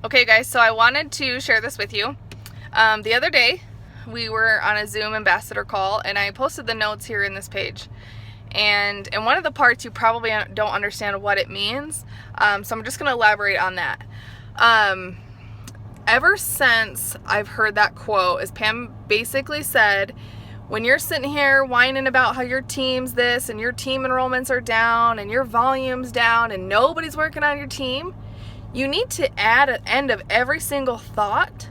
Okay guys, so I wanted to share this with you. The other day we were on a Zoom ambassador call and I posted the notes here in this page. And in one of the parts you probably don't understand what it means, so I'm just going to elaborate on that. Ever since I've heard that quote, as Pam basically said, when you're sitting here whining about how your team's this and your team enrollments are down and your volume's down and nobody's working on your team, you need to add an end of every single thought,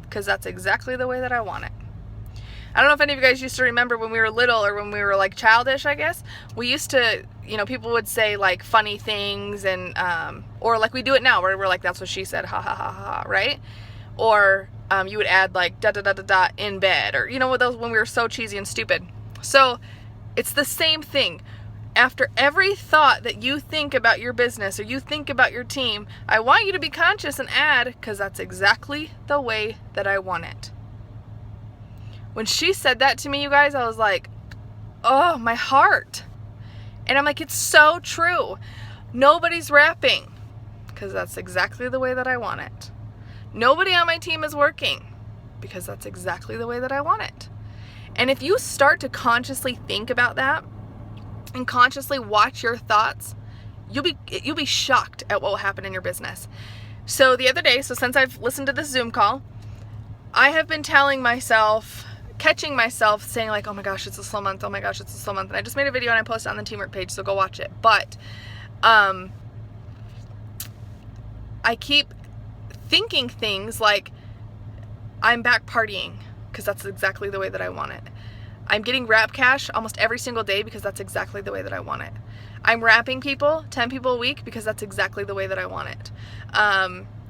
because that's exactly the way that I want it. I don't know if any of you guys used to remember when we were little or when we were like childish, I guess. We used to, people would say like funny things and, or like we do it now where we're like, that's what she said, ha ha ha ha, right? Or you would add like da da da da da in bed, or what those, when we were so cheesy and stupid. So it's the same thing. After every thought that you think about your business or you think about your team, I want you to be conscious and add, because that's exactly the way that I want it. When she said that to me, you guys, I was like, oh, my heart. And I'm like, it's so true. Nobody's rapping, because that's exactly the way that I want it. Nobody on my team is working, because that's exactly the way that I want it. And if you start to consciously think about that and consciously watch your thoughts, you'll be shocked at what will happen in your business. So the other day, since I've listened to this Zoom call, I have been telling myself, catching myself saying like, oh my gosh, it's a slow month. Oh my gosh, it's a slow month. And I just made a video and I posted it on the Teamwork page, so go watch it. But I keep thinking things like, I'm back partying, because that's exactly the way that I want it. I'm getting Wrap Cash almost every single day, because that's exactly the way that I want it. I'm wrapping people, 10 people a week, because that's exactly the way that I want it.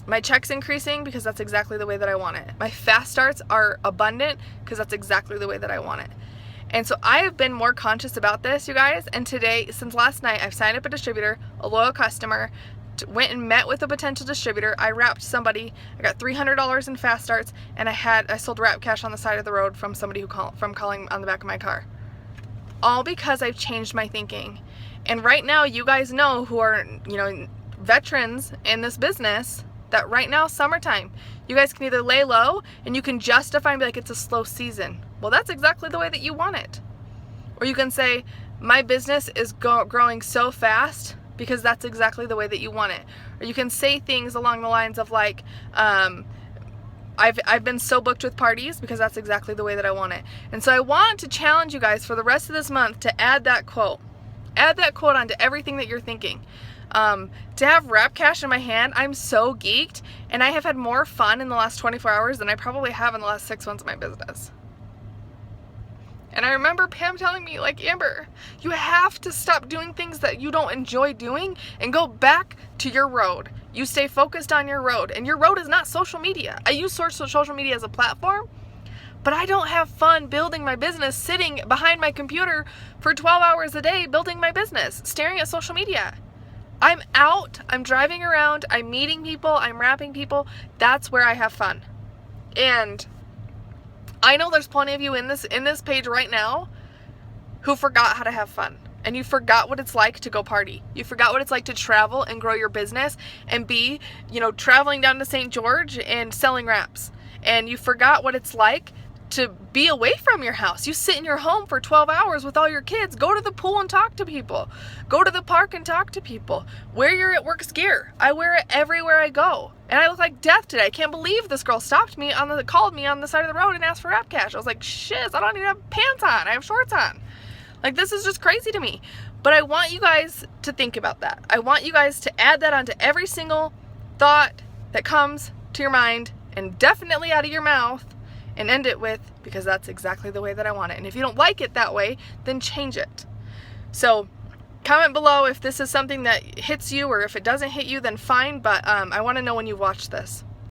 My check's increasing, because that's exactly the way that I want it. My fast starts are abundant, because that's exactly the way that I want it. And so I have been more conscious about this, you guys, and today, since last night, I've signed up a distributor, a loyal customer, went and met with a potential distributor. I wrapped somebody. I got $300 in fast starts, and I sold Wrap Cash on the side of the road from somebody from calling on the back of my car. All because I've changed my thinking. And right now, you guys know who are veterans in this business, that right now, summertime, you guys can either lay low and you can justify and be like, it's a slow season. Well, that's exactly the way that you want it. Or you can say, my business is growing so fast, because that's exactly the way that you want it. Or you can say things along the lines of like, I've been so booked with parties, because that's exactly the way that I want it. And so I want to challenge you guys for the rest of this month to add that quote. Add that quote onto everything that you're thinking. To have Wrap Cash in my hand, I'm so geeked, and I have had more fun in the last 24 hours than I probably have in the last 6 months of my business. And I remember Pam telling me, like, Amber, you have to stop doing things that you don't enjoy doing and go back to your road. You stay focused on your road, and your road is not social media. I use social media as a platform, but I don't have fun building my business sitting behind my computer for 12 hours a day building my business, staring at social media. I'm out, I'm driving around, I'm meeting people, I'm wrapping people. That's where I have fun. And I know there's plenty of you in this page right now who forgot how to have fun. And you forgot what it's like to go party. You forgot what it's like to travel and grow your business and be, traveling down to St. George and selling wraps. And you forgot what it's like to be away from your house. You sit in your home for 12 hours with all your kids. Go to the pool and talk to people. Go to the park and talk to people. Wear your It Works gear. I wear it everywhere I go. And I look like death today. I can't believe this girl called me on the side of the road and asked for Wrap Cash. I was like, shiz, I don't even have pants on. I have shorts on. Like, this is just crazy to me. But I want you guys to think about that. I want you guys to add that onto every single thought that comes to your mind, and definitely out of your mouth, and end it with, because that's exactly the way that I want it. And if you don't like it that way, then change it. So comment below if this is something that hits you, or if it doesn't hit you, then fine, but I want to know when you've watched this.